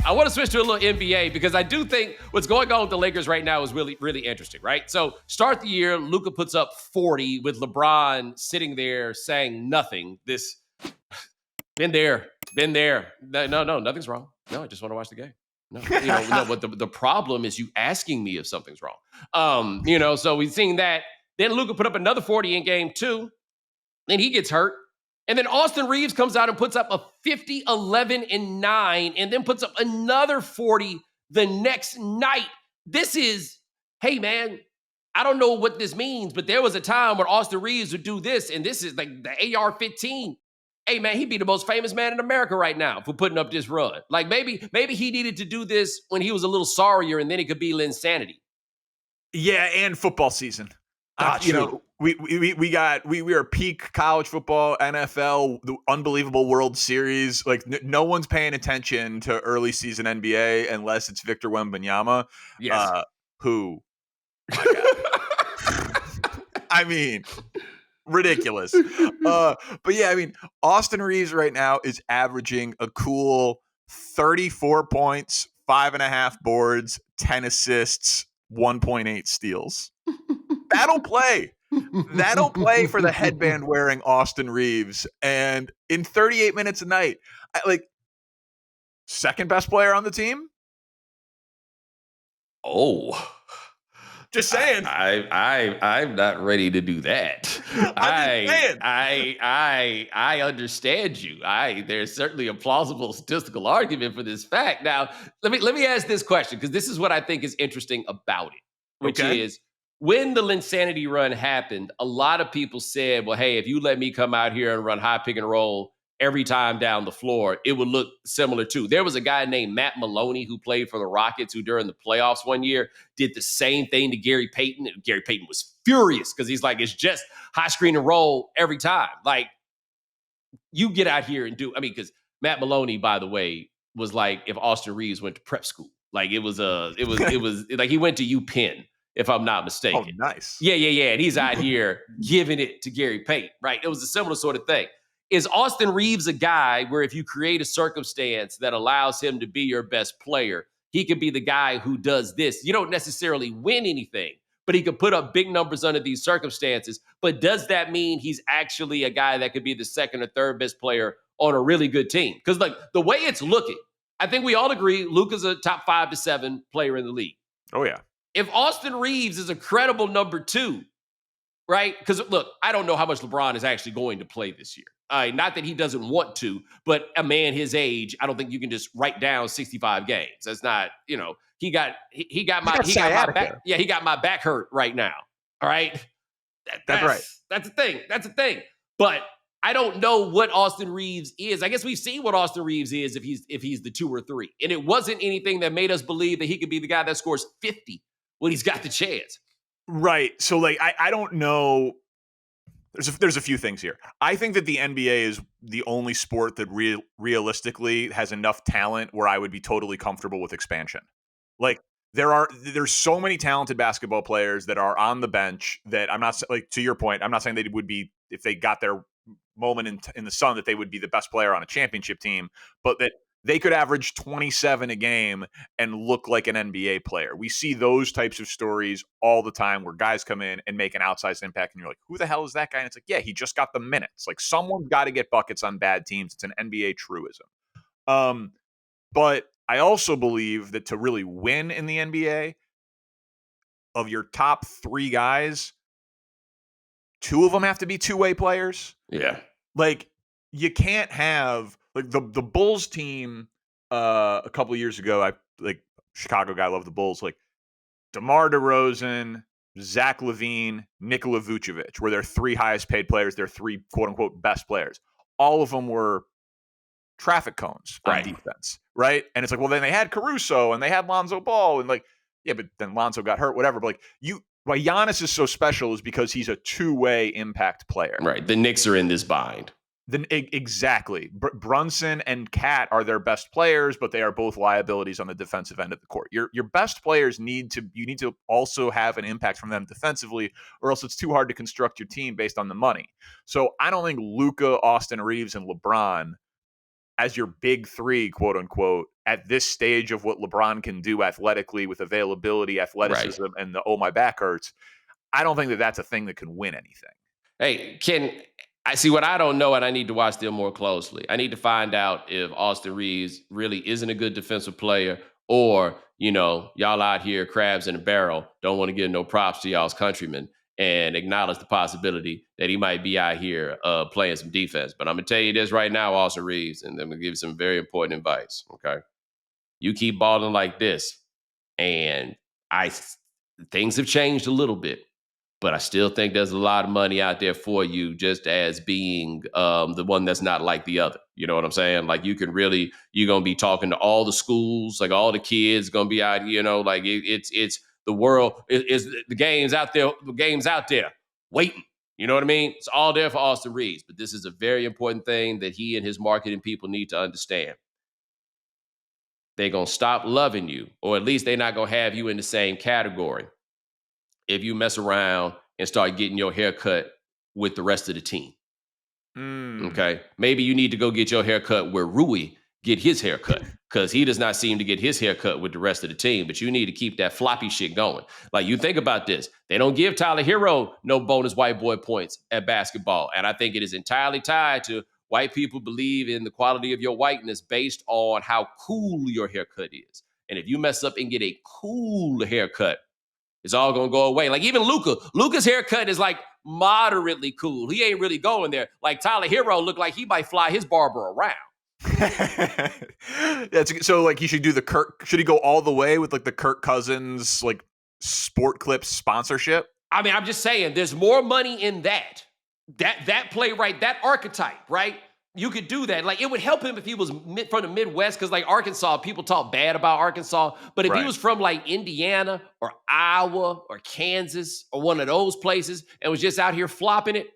I want to switch to a little NBA because I do think what's going on with the Lakers right now is really, really interesting, right? So start the year, Luka puts up 40 with LeBron sitting there saying nothing. This been there, been there. No, nothing's wrong. No, I just want to watch the game. No. But the problem is you asking me if something's wrong. So we've seen that. Then Luka put up another 40 in game two. Then he gets hurt. And then Austin Reaves comes out and puts up a 50, 11, and 9, and then puts up another 40 the next night. This is, hey, man, I don't know what this means, but there was a time where Austin Reaves would do this, and this is like the AR-15. Hey, man, he'd be the most famous man in America right now for putting up this run. Like maybe he needed to do this when he was a little sorrier, and then it could be Linsanity. Yeah, and football season. We are peak college football, NFL, the unbelievable World Series. Like no one's paying attention to early season NBA unless it's Victor Wembanyama. Yes. Who? My God. I mean, ridiculous. But yeah, I mean, Austin Reaves right now is averaging a cool 34 points, 5.5 boards, 10 assists, 1.8 steals. That'll play. That'll play for the headband wearing Austin Reaves. And in 38 minutes a night, second best player on the team. Oh, just saying. I'm not ready to do that. I understand you. There's certainly a plausible statistical argument for this fact. Now, let me ask this question because this is what I think is interesting about it, which is when the Linsanity run happened, a lot of people said, well, hey, if you let me come out here and run high pick and roll every time down the floor, it would look similar too. There was a guy named Matt Maloney who played for the Rockets who during the playoffs one year did the same thing to Gary Payton. And Gary Payton was furious because he's like, it's just high screen and roll every time. Like you get out here and do, because Matt Maloney, by the way, was like if Austin Reaves went to prep school. Like it was like he went to UPenn, if I'm not mistaken. Oh, nice. Yeah. And he's out here giving it to Gary Payton, right? It was a similar sort of thing. Is Austin Reaves a guy where if you create a circumstance that allows him to be your best player, he could be the guy who does this? You don't necessarily win anything, but he could put up big numbers under these circumstances. But does that mean he's actually a guy that could be the second or third best player on a really good team? Because like the way it's looking, I think we all agree Luka's a top 5 to 7 player in the league. Oh, yeah. If Austin Reaves is a credible number 2, right? Because look, I don't know how much LeBron is actually going to play this year. Not that he doesn't want to, but a man his age, I don't think you can just write down 65 games. That's not, he got my back. Yeah, he got my back hurt right now. All right. That's right. That's the thing. But I don't know what Austin Reaves is. I guess we've seen what Austin Reaves is if he's the 2 or 3. And it wasn't anything that made us believe that he could be the guy that scores 50 when he's got the chance. Right. So like I don't know. There's a few things here. I think that the NBA is the only sport that realistically has enough talent where I would be totally comfortable with expansion. Like there's so many talented basketball players that are on the bench that I'm not, like, to your point, I'm not saying they would be, if they got their moment in the sun, that they would be the best player on a championship team, but that they could average 27 a game and look like an NBA player. We see those types of stories all the time where guys come in and make an outsized impact and you're like, who the hell is that guy? And it's like, yeah, he just got the minutes. Like someone's got to get buckets on bad teams. It's an NBA truism. But I also believe that to really win in the NBA, of your top 3 guys, 2 of them have to be two-way players. Yeah. Like you can't have, like the Bulls team a couple of years ago, Chicago guy, loved the Bulls, like DeMar DeRozan, Zach LaVine, Nikola Vucevic were their 3 highest paid players, their 3 quote unquote best players. All of them were traffic cones on defense, right? And it's like, well, then they had Caruso and they had Lonzo Ball, and like, yeah, but then Lonzo got hurt, whatever. But like why Giannis is so special is because he's a two-way impact player. Right. The Knicks are in this bind. Then exactly. Brunson and Cat are their best players, but they are both liabilities on the defensive end of the court. Your best players need to also have an impact from them defensively, or else it's too hard to construct your team based on the money. So I don't think Luka, Austin Reaves, and LeBron as your big three, quote unquote, at this stage of what LeBron can do athletically with availability, Right. athleticism, and the oh my back hurts. I don't think that that's a thing that can win anything. Hey, I see what I don't know, and I need to watch them more closely. I need to find out if Austin Reaves really isn't a good defensive player, or y'all out here crabs in a barrel, don't want to give no props to y'all's countrymen and acknowledge the possibility that he might be out here playing some defense. But I'm gonna tell you this right now, Austin Reaves, and I'm gonna give you some very important advice. Okay, you keep balling like this, and I things have changed a little bit, but I still think there's a lot of money out there for you, just as being the one that's not like the other. You know what I'm saying? Like you're gonna be talking to all the schools, like all the kids gonna be out. Like it's the world is the games out there. The games out there waiting. You know what I mean? It's all there for Austin Reeves, but this is a very important thing that he and his marketing people need to understand. They're gonna stop loving you, or at least they're not gonna have you in the same category if you mess around and start getting your hair cut with the rest of the team. Mm. Okay. Maybe you need to go get your hair cut where Rui get his hair cut, because he does not seem to get his hair cut with the rest of the team. But you need to keep that floppy shit going. Like, you think about this. They don't give Tyler Hero no bonus white boy points at basketball. And I think it is entirely tied to white people believe in the quality of your whiteness based on how cool your haircut is. And if you mess up and get a cool haircut, it's all gonna go away. Like, even Luka's haircut is like moderately cool. He ain't really going there. Like, Tyler Hero looked like he might fly his barber around. So like he should do the Kirk. Should he go all the way with like the Kirk Cousins like Sport Clips sponsorship? I mean, I'm just saying, there's more money in that play, right? That archetype, right? You could do that. Like, it would help him if he was from the Midwest, because like Arkansas, people talk bad about Arkansas. But if he was from like Indiana or Iowa or Kansas or one of those places and was just out here flopping it,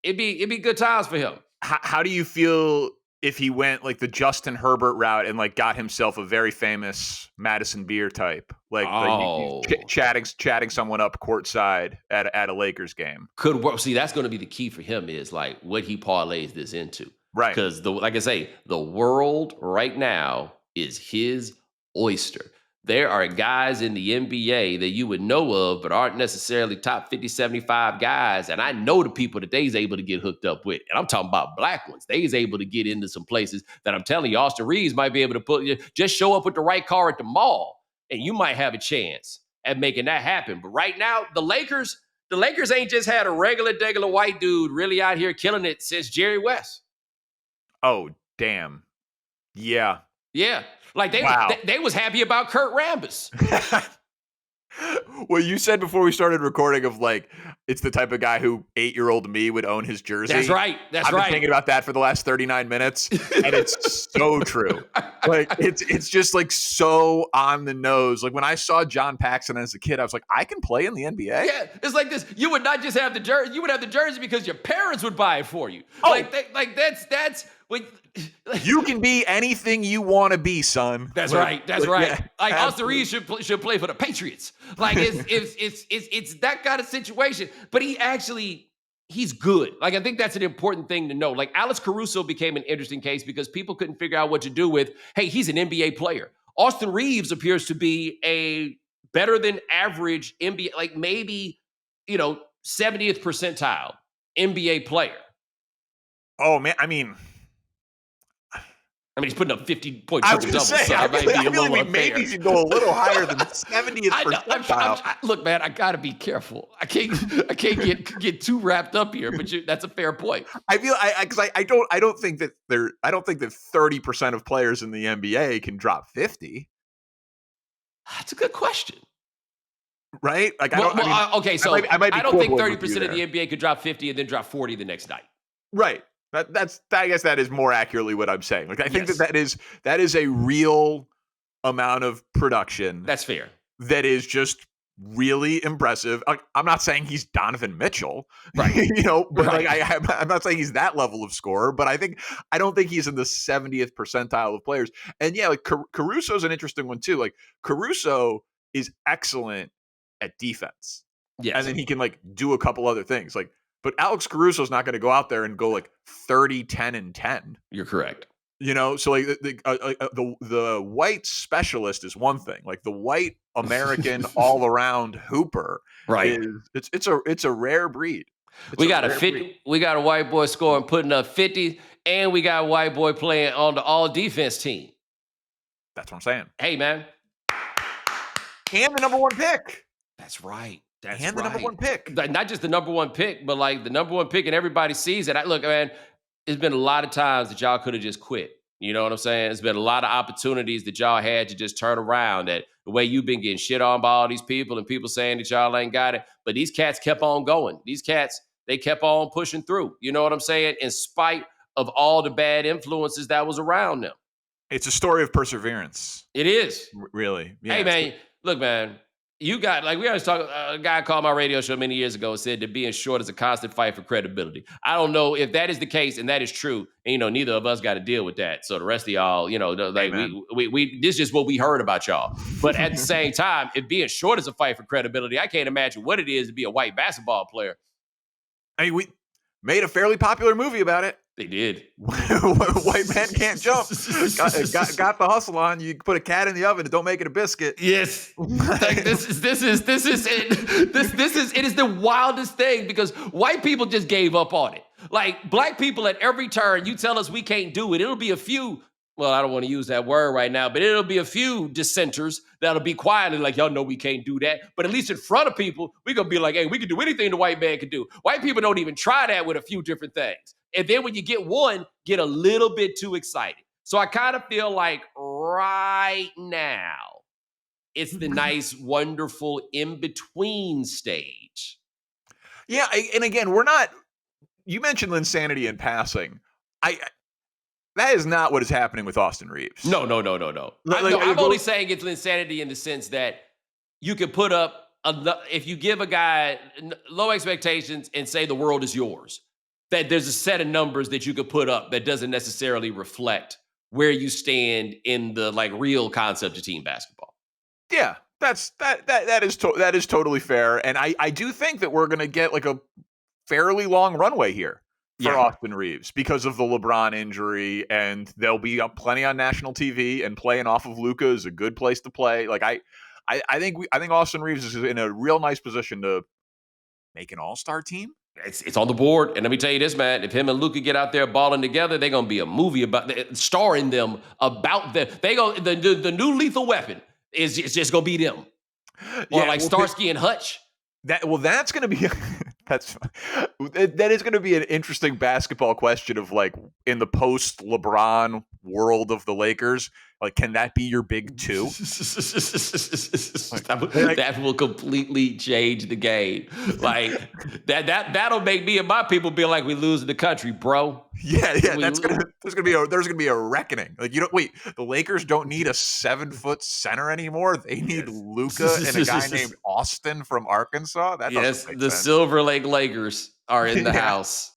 it'd be good times for him. How do you feel if he went like the Justin Herbert route and like got himself a very famous Madison Beer type, like chatting someone up courtside at a Lakers game? Could work. See, that's going to be the key for him, is like what he parlays this into. Right. Because like I say, the world right now is his oyster. There are guys in the NBA that you would know of, but aren't necessarily top 50, 75 guys. And I know the people that they's able to get hooked up with. And I'm talking about black ones. They's able to get into some places that I'm telling you, Austin Reaves might be able to just show up with the right car at the mall, and you might have a chance at making that happen. But right now, the Lakers ain't just had a regular white dude really out here killing it since Jerry West. Oh, damn. Yeah. Yeah. Like, they was happy about Kurt Rambis. Well, you said before we started recording of like, it's the type of guy who 8-year-old me would own his jersey. That's right. I've been thinking about that for the last 39 minutes, and it's so true. Like, it's just like so on the nose. Like, when I saw John Paxson as a kid, I was like, I can play in the NBA. Yeah, it's like this. You would not just have the jersey. You would have the jersey because your parents would buy it for you. Oh. That's what. You can be anything you want to be, son. That's right. Yeah, like, Austin Reaves should play for the Patriots. Like, it's that kind of situation. But he's good. Like, I think that's an important thing to know. Like, Alex Caruso became an interesting case because people couldn't figure out what to do with, hey, he's an NBA player. Austin Reaves appears to be a better than average NBA, like maybe, 70th percentile NBA player. Oh, man. I mean, he's putting up 50-point I was triple going doubles. to say, So I feel like we maybe should go a little higher than 70th percentile. Look, man, I got to be careful. I can't get too wrapped up here. But that's a fair point. I feel because I don't think that 30% of players in the NBA can drop 50. That's a good question. Right? Like, okay, so I don't think 30% of the NBA could drop 50 and then drop 40 the next night. Right. I guess that is more accurately what I'm saying. Like, I think that is a real amount of production. That's fair. That is just really impressive. Like, I'm not saying he's Donovan Mitchell, right? But right. Like, I'm not saying he's that level of scorer. But I don't think he's in the 70th percentile of players. And yeah, like Caruso's an interesting one too. Like, Caruso is excellent at defense. Yes. And then he can like do a couple other things. Like, but Alex Caruso's not going to go out there and go like 30, 10, and 10. You're correct. You know, so like the white specialist is one thing. Like the white American all around hooper Right. is it's a rare breed. It's We a got a rare breed. 50. We got a white boy scoring, putting up 50, and we got a white boy playing on the all defense team. That's what I'm saying. Hey, man. And the number one pick. That's right. That's And the number right. one pick. Not just the number one pick, but like the number one pick, and everybody sees it. Look, man, it's been a lot of times that y'all could have just quit. You know what I'm saying? It's been a lot of opportunities that y'all had to just turn around. That the way you've been getting shit on by all these people and people saying that y'all ain't got it. But these cats kept on going. These cats, they kept on pushing through. You know what I'm saying? In spite of all the bad influences that was around them. It's a story of perseverance. It is. Really. Yeah, Hey, man, look, man, you got, like, we always talk, a guy called my radio show many years ago and said that being short is a constant fight for credibility. I don't know if that is the case, and that is true. And, you know, neither of us got to deal with that. So the rest of y'all, you know, like, we this is just what we heard about y'all. But at the same time, if being short is a fight for credibility, I can't imagine what it is to be a white basketball player. I mean, we made a fairly popular movie about it. They did. White man can't jump. Got the hustle on. You put a cat in the oven and don't make it a biscuit. Yes. Like, this is it. It is the wildest thing because white people just gave up on it. Like black people at every turn, you tell us we can't do it. It'll be a few. Well, I don't want to use that word right now, but it'll be a few dissenters that'll be quietly like, y'all know we can't do that. But at least in front of people, we're going to be like, hey, we can do anything the white man can do. White people don't even try that with a few different things. And then when you get one, get a little bit too excited. So I kind of feel like right now, it's the nice, wonderful in-between stage. Yeah, and again, we're not, you mentioned insanity in passing. That is not what is happening with Austin Reaves. No. I'm only saying it's insanity in the sense that you can put up, if you give a guy low expectations and say the world is yours, that there's a set of numbers that you could put up that doesn't necessarily reflect where you stand in the like real concept of team basketball. Yeah, that is totally fair. And I do think that we're going to get like a fairly long runway here for Austin Reaves because of the LeBron injury, and there'll be plenty on national TV, and playing off of Luka is a good place to play. Like I think Austin Reaves is in a real nice position to make an all-star team. It's on the board, and let me tell you this, man. If him and Luka get out there balling together, they're gonna be a movie starring them about them. The new Lethal Weapon is just gonna be them, or like Starsky and Hutch. That's gonna be that is gonna be an interesting basketball question of like in the post LeBron world of the Lakers. Like, can that be your big two? That will completely change the game. Like that'll make me and my people be like, we losing the country, bro. Yeah. There's gonna be a reckoning. Like the Lakers don't need a 7-foot center anymore. They need Luka and a guy named Austin from Arkansas. That doesn't make sense. Silver Lake Lakers are in the house.